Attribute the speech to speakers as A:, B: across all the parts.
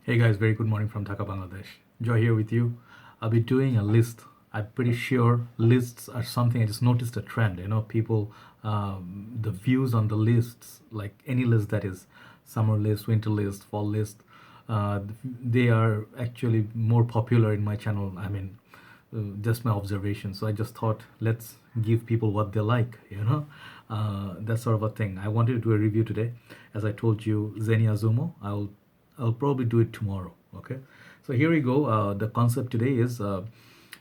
A: Hey guys, very good morning from Dhaka, Bangladesh. Joy here with you. I'll be doing a list. I'm pretty sure lists are something I just noticed a trend. People, the views on the lists, like any list that is summer list, winter list, fall list, they are actually more popular in my channel. Just my observation. So I just thought, let's give people what they like. That sort of a thing. I wanted to do a review today. As I told you, Xenia Zumo. I'll probably do it tomorrow. Okay. So here we go. The concept today is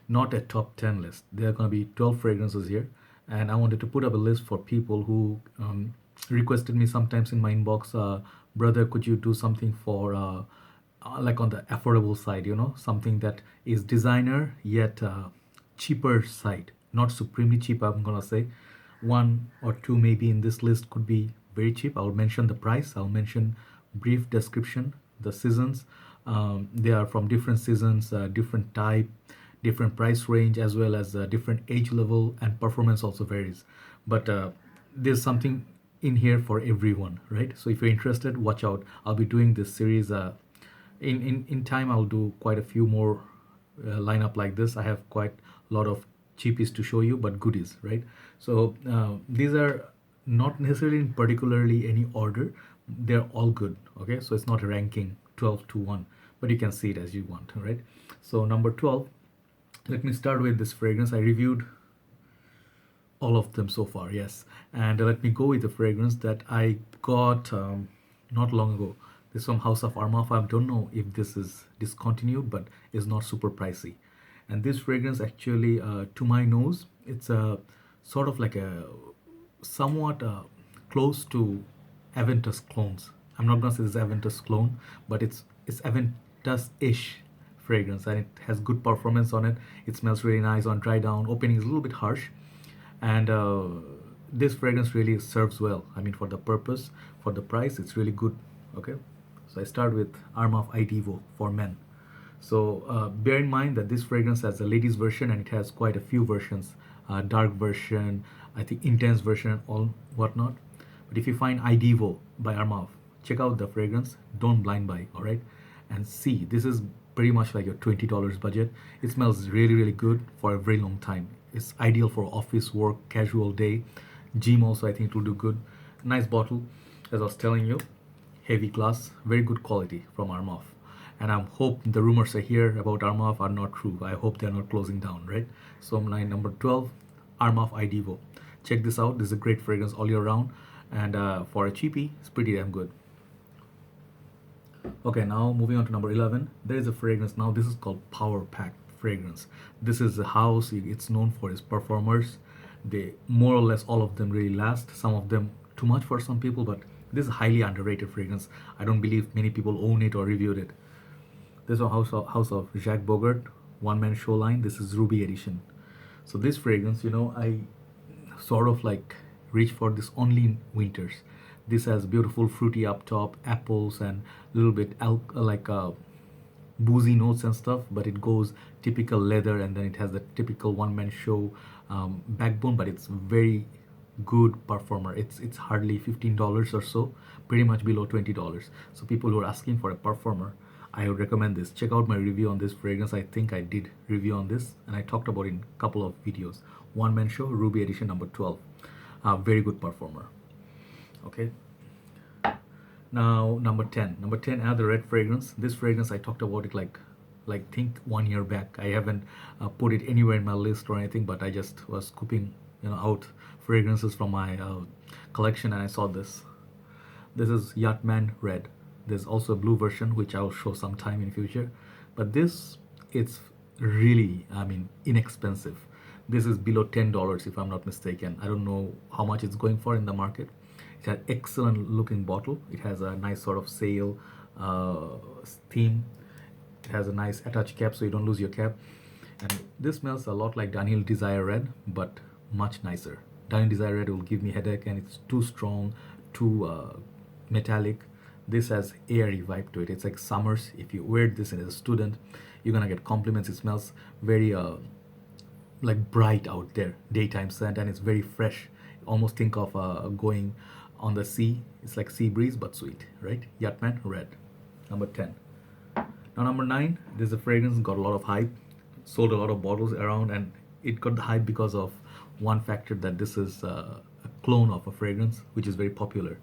A: not a top 10 list. There are going to be 12 fragrances here. And I wanted to put up a list for people who requested me sometimes in my inbox, brother, could you do something for like on the affordable side, something that is designer yet cheaper side, not supremely cheap. I'm gonna say one or two maybe in this list could be very cheap. I'll mention the price. I'll mention brief description, the seasons. They are from different seasons, different type, different price range, as well as different age level, and performance also varies. But there's something in here for everyone, right? So if you're interested, watch out. I'll be doing this series. In time, I'll do quite a few more lineup like this. I have quite a lot of cheapies to show you, but goodies, right? So these are not necessarily in particularly any order. They're all good. Okay, so it's not a ranking 12 to 1, but you can see it as you want, right? So number 12, let me start with this fragrance. I reviewed all of them so far, yes. And let me go with the fragrance that I got not long ago. This from House of Armaf. I don't know if this is discontinued, but it's not super pricey. And this fragrance actually, to my nose, it's a sort of like a somewhat close to Aventus clones. I'm not gonna say this is Aventus clone, but it's Aventus-ish fragrance, and it has good performance on it. It smells really nice on dry down. Opening is a little bit harsh, and this fragrance really serves well. I mean, for the purpose, for the price, it's really good. Okay, so I start with Armaf IDivo for men. So bear in mind that this fragrance has a ladies version, and it has quite a few versions, dark version, I think intense version, and all whatnot. But if you find IDivo by Armaf, check out the fragrance. Don't blind buy, all right? And see, this is pretty much like your $20 budget. It smells really, really good for a very long time. It's ideal for office work, casual day, gym also. I think it will do good. Nice bottle, as I was telling you, heavy glass, very good quality from Armaf. And I hope the rumors I hear about Armaf are not true. I hope they're not closing down, right? So my number 12, Armaf IDivo. Check this out. This is a great fragrance all year round, and for a cheapie, it's pretty damn good. Okay, now moving on to number 11. There is a fragrance now. This is called Power Pack fragrance. This is a house. It's known for its performers. They more or less all of them really last. Some of them too much for some people, but this is a highly underrated fragrance. I don't believe many people own it or reviewed it. This is a house of Jacques Bogart, one man show line. This is Ruby edition. So this fragrance, I sort of like reach for this only in winters. This has beautiful fruity up top, apples, and a little bit boozy notes and stuff, but it goes typical leather, and then it has the typical one man show backbone, but it's very good performer. It's hardly $15 or so, pretty much below $20. So people who are asking for a performer, I would recommend this. Check out my review on this fragrance. I think I did review on this, and I talked about it in a couple of videos. One man show, Ruby edition number 12. Very good performer. Okay. Now number 10. Number 10, another red fragrance. This fragrance I talked about it like think 1 year back. I haven't put it anywhere in my list or anything, but I just was scooping out fragrances from my collection, and I saw this. This is Yacht Man Red. There's also a blue version which I'll show sometime in future, but this, it's really, inexpensive. This is below $10 if I'm not mistaken. I don't know how much it's going for in the market. It has excellent looking bottle. It has a nice sort of sail theme. It has a nice attached cap so you don't lose your cap. And this smells a lot like Daniel Desire Red, but much nicer. Daniel Desire Red will give me headache, and it's too strong, too metallic. This has airy vibe to it. It's like summers. If you wear this as a student, you're gonna get compliments. It smells very like bright out there, daytime scent, and it's very fresh. Almost think of going on the sea. It's like sea breeze but sweet, right? Yacht Man Red, number 10. Now, number 9, this is a fragrance got a lot of hype, sold a lot of bottles around, and it got the hype because of one factor, that this is a clone of a fragrance which is very popular.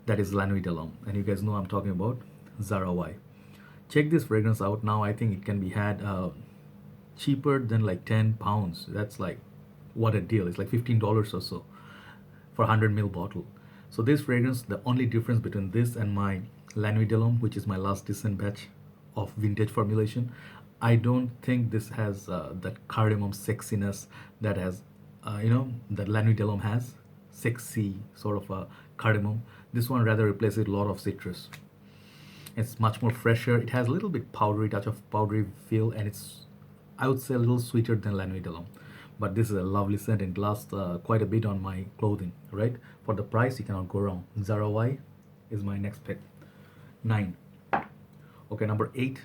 A: That is La Nuit de l'Homme, and you guys know I'm talking about Zara Y. Check this fragrance out now. I think it can be had cheaper than like £10. That's like, what a deal. It's like $15 or so for 100 ml bottle. So this fragrance, the only difference between this and my La Nuit de l'Homme, which is my last decent batch of vintage formulation, I don't think this has that cardamom sexiness that has, that La Nuit de l'Homme has. Sexy sort of a cardamom. This one rather replaces a lot of citrus. It's much more fresher. It has a little bit powdery touch of powdery feel, and it's, I would say, a little sweeter than La Nuit de l'Homme. But this is a lovely scent and lasts quite a bit on my clothing, right? For the price, you cannot go wrong. Zara Y is my next pick. 9. Okay, number 8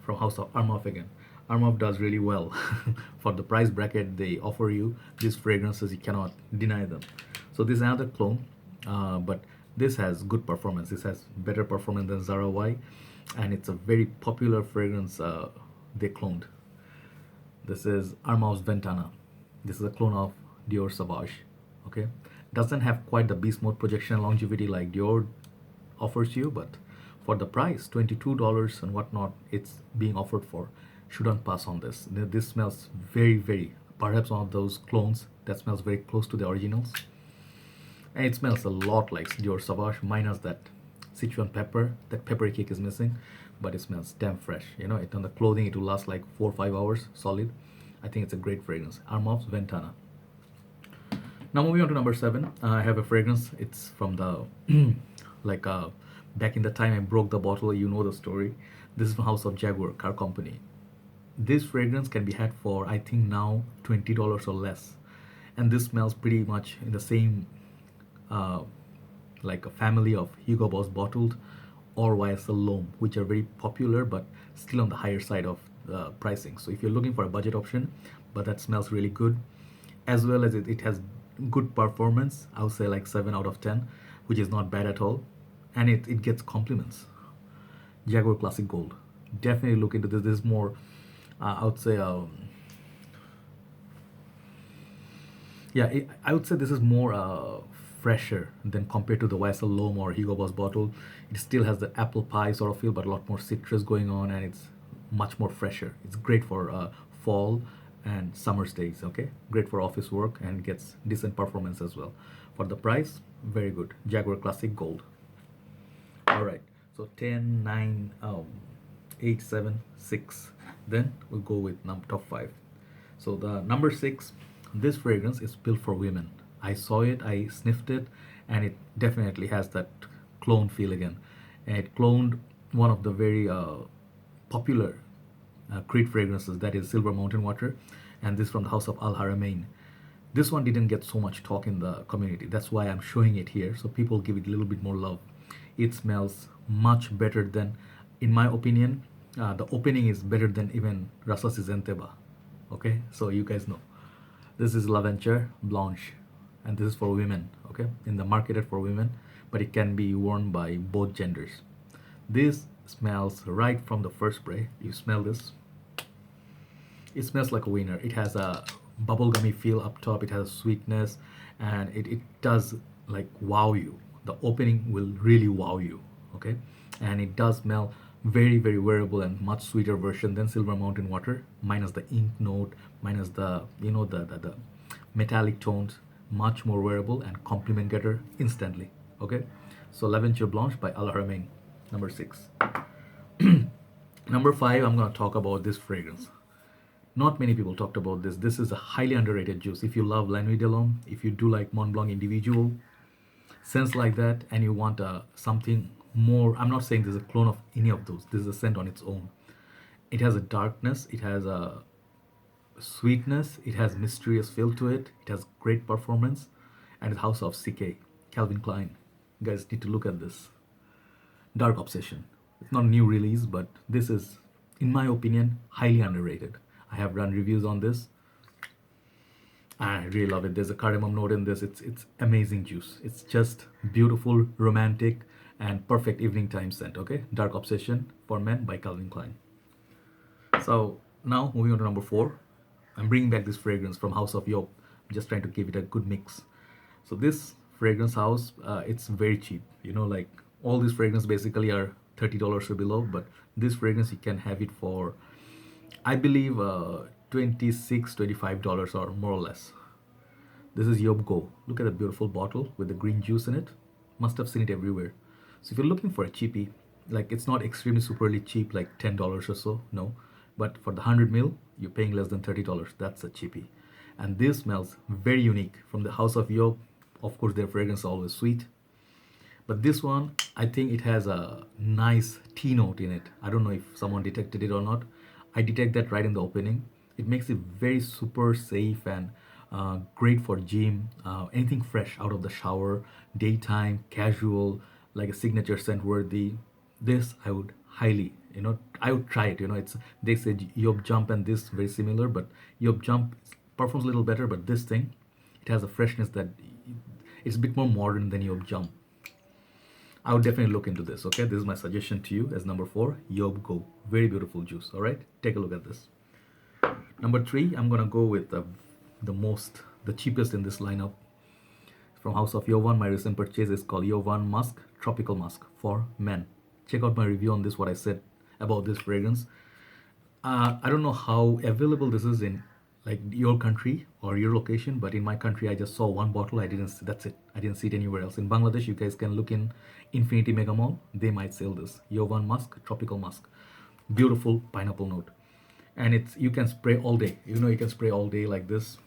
A: from House of Armaf again. Armaf does really well. For the price bracket they offer you, these fragrances, you cannot deny them. So this is another clone, but this has good performance. This has better performance than Zara Y, and it's a very popular fragrance they cloned. This is Armaf Ventana. This is a clone of Dior Sauvage. Okay, doesn't have quite the beast mode projection and longevity like Dior offers you, but for the price, $22 and whatnot, it's being offered for. Shouldn't pass on this. This smells very, very, perhaps one of those clones that smells very close to the originals. And it smells a lot like Dior Sauvage, minus that Sichuan pepper. That peppery kick is missing, but it smells damn fresh. You know, it on the clothing, it will last like 4 or 5 hours solid. I think it's a great fragrance. Armaf Ventana. Now moving on to number 7, I have a fragrance. It's from the like back in the time I broke the bottle. You know the story. This is from House of Jaguar car company. This fragrance can be had for, I think now, $20 or less, and this smells pretty much in the same like a family of Hugo Boss bottled or YSL L'Homme, which are very popular but still on the higher side of pricing. So if you're looking for a budget option but that smells really good, as well as it has good performance, I would say like 7 out of 10, which is not bad at all, and it gets compliments. Jaguar Classic Gold. Definitely look into this. This is more, I would say, I would say this is more fresher than compared to the YSL L'Homme or Hugo Boss bottle. It still has the apple pie sort of feel, but a lot more citrus going on, and it's much more fresher. It's great for fall and summer stays. Okay, great for office work and gets decent performance as well. For the price, very good. Jaguar Classic Gold. All right, so 10, 9, 8, 7, 6. Then we'll go with top 5. So the number 6, this fragrance is built for women. I saw it, I sniffed it, and it definitely has that clone feel again. And it cloned one of the very popular Creed fragrances, that is Silver Mountain Water, and this from the house of Al Haramain. This one didn't get so much talk in the community. That's why I'm showing it here, so people give it a little bit more love. It smells much better than, in my opinion, the opening is better than even Rasas Zenteba. Okay, so you guys know. This is Laventure Blanche, and this is for women. Okay, in the marketed for women, but it can be worn by both genders. This smells right from the first spray. You smell this. It smells like a winner. It has a bubblegummy feel up top. It has sweetness, and it does like wow you. The opening will really wow you. Okay, and it does smell very, very wearable and much sweeter version than Silver Mountain Water, minus the ink note, minus the the metallic tones. Much more wearable and compliment getter instantly. Okay, so Laventure Blanche by Al Haramain, number 6. Number 5, I'm going to talk about this fragrance. Not many people talked about this. This is a highly underrated juice. If you love La Nuit de l'Homme, if you do like Mont Blanc Individual, scents like that, and you want something more, I'm not saying this is a clone of any of those. This is a scent on its own. It has a darkness, it has a sweetness, it has mysterious feel to it, it has great performance, and it's house of CK, Calvin Klein. You guys need to look at this. Dark Obsession. It's not a new release, but this is, in my opinion, highly underrated. I have run reviews on this. I really love it. There's a cardamom note in this. It's amazing juice. It's just beautiful, romantic, and perfect evening time scent. Okay, Dark Obsession for Men by Calvin Klein. So now moving on to number four, I'm bringing back this fragrance from House of Joop. I'm just trying to give it a good mix. So this fragrance house, it's very cheap. Like all these fragrances basically are $30 or below, but this fragrance you can have it for, I believe, 26, $25 or more or less. This is Joop Go. Look at the beautiful bottle with the green juice in it. Must have seen it everywhere. So if you're looking for a cheapie, like it's not extremely superly cheap, like $10 or so, no. But for the 100 ml, you're paying less than $30. That's a cheapie. And this smells very unique from the House of Joop. Of course, their fragrance is always sweet. But this one, I think it has a nice tea note in it. I don't know if someone detected it or not. I detect that right in the opening. It makes it very super safe and great for gym. Anything fresh out of the shower, daytime, casual, like a signature scent worthy. This I would highly, I would try it. It's they say Job Jump and this very similar, but Job Jump performs a little better. But this thing, it has a freshness that it's a bit more modern than Job Jump. I would definitely look into this. Okay, this is my suggestion to you as number four, Joop Go. Very beautiful juice. All right, take a look at this. Number three, I'm gonna go with the cheapest in this lineup from House of Jovan. My recent purchase is called Jovan Musk Tropical Musk for men. Check out my review on this. What I said about this fragrance. I don't know how available this is in like your country or your location, but in my country, I just saw one bottle. I didn't. That's it. I didn't see it anywhere else. In Bangladesh, you guys can look in Infinity Mega Mall. They might sell this Jovan Musk Tropical Musk. Beautiful pineapple note, and you can spray all day. You can spray all day like this,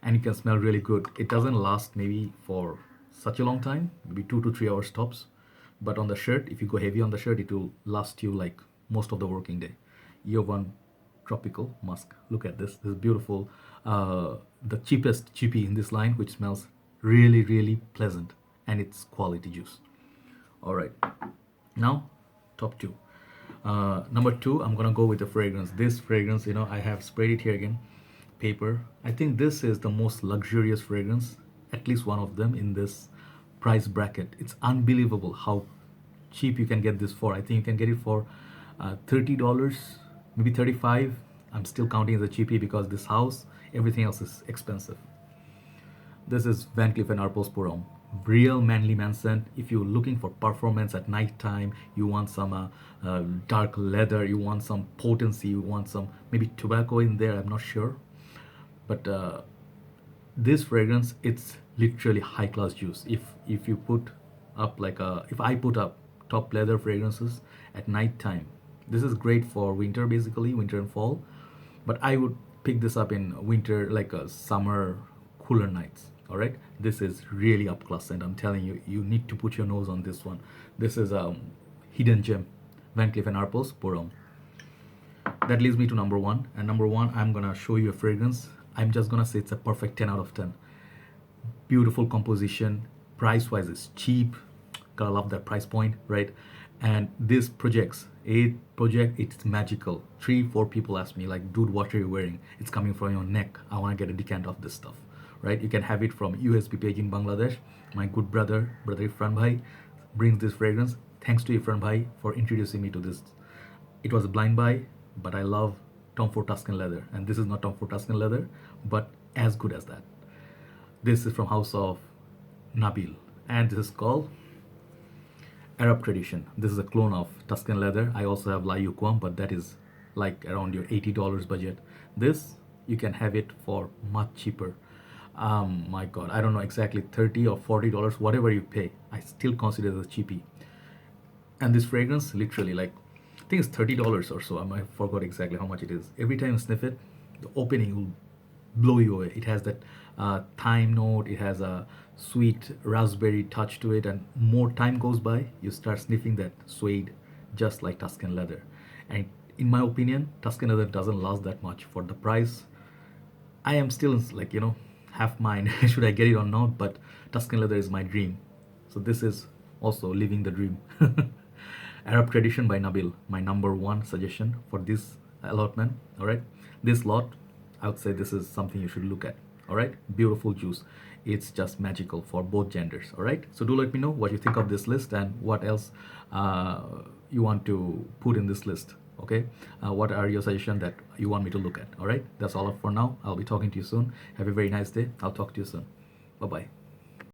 A: and you can smell really good. It doesn't last maybe for such a long time, maybe 2 to 3 hours tops. But on the shirt, if you go heavy on the shirt, it will last you like most of the working day. Jovan Tropical Musk. Look at this. This is beautiful. The cheapest cheapie in this line, which smells really, really pleasant, and it's quality juice. All right. Now, top two. Number two, I'm gonna go with the fragrance. This fragrance, I have sprayed it here again. Paper. I think this is the most luxurious fragrance, at least one of them in this price bracket. It's unbelievable how cheap you can get this for. I think you can get it for $30, maybe 35. I'm still counting as a cheapie because this house, everything else is expensive. This is Van Cleef and Arpel's Pour Homme. Real manly man scent. If you're looking for performance at night time, you want some dark leather, you want some potency, you want some maybe tobacco in there, I'm not sure. But this fragrance, it's literally high class juice. If you put up if I put up top leather fragrances at night time, this is great for winter, basically winter and fall. But I would pick this up in winter, like a summer cooler nights. All right, this is really up class, and I'm telling you, you need to put your nose on this one. This is a hidden gem, Van Cleef and Arpels Pour Homme. That leads me to number one, and number one, I'm gonna show you a fragrance. I'm just gonna say it's a perfect 10 out of 10. Beautiful composition, price wise it's cheap. Gotta love that price point, right? And this it's magical. 3-4 people ask me like, dude, what are you wearing? It's coming from your neck. I want to get a decant of this stuff, right? You can have it from USB page in Bangladesh. My good brother Ifran Bhai brings this fragrance. Thanks to Ifran Bhai for introducing me to this. It was a blind buy, but I love Tom Ford Tuscan leather, and this is not Tom Ford Tuscan leather, but as good as that. This is from House of Nabeel, and this is called Arab Tradition. This is a clone of Tuscan leather. I also have La Yuquam, but that is like around your $80 budget. This, you can have it for much cheaper. My God, I don't know exactly $30 or $40, whatever you pay. I still consider it a cheapie. And this fragrance, literally, like, I think it's $30 or so. I forgot exactly how much it is. Every time you sniff it, the opening will blow you away. It has that thyme note. It has a sweet raspberry touch to it, and more time goes by, you start sniffing that suede, just like Tuscan leather. And in my opinion, Tuscan leather doesn't last that much for the price. I am still like, half mind should I get it or not, but Tuscan leather is my dream. So this is also living the dream. Arab Tradition by Nabeel, my number one suggestion for this allotment. All right, this lot, I would say this is something you should look at. All right, beautiful juice. It's just magical for both genders. All right, so do let me know what you think of this list and what else you want to put in this list. Okay. Okay, what are your suggestions that you want me to look at? All right, that's all for now. I'll be talking to you soon. Have a very nice day. I'll talk to you soon. Bye bye.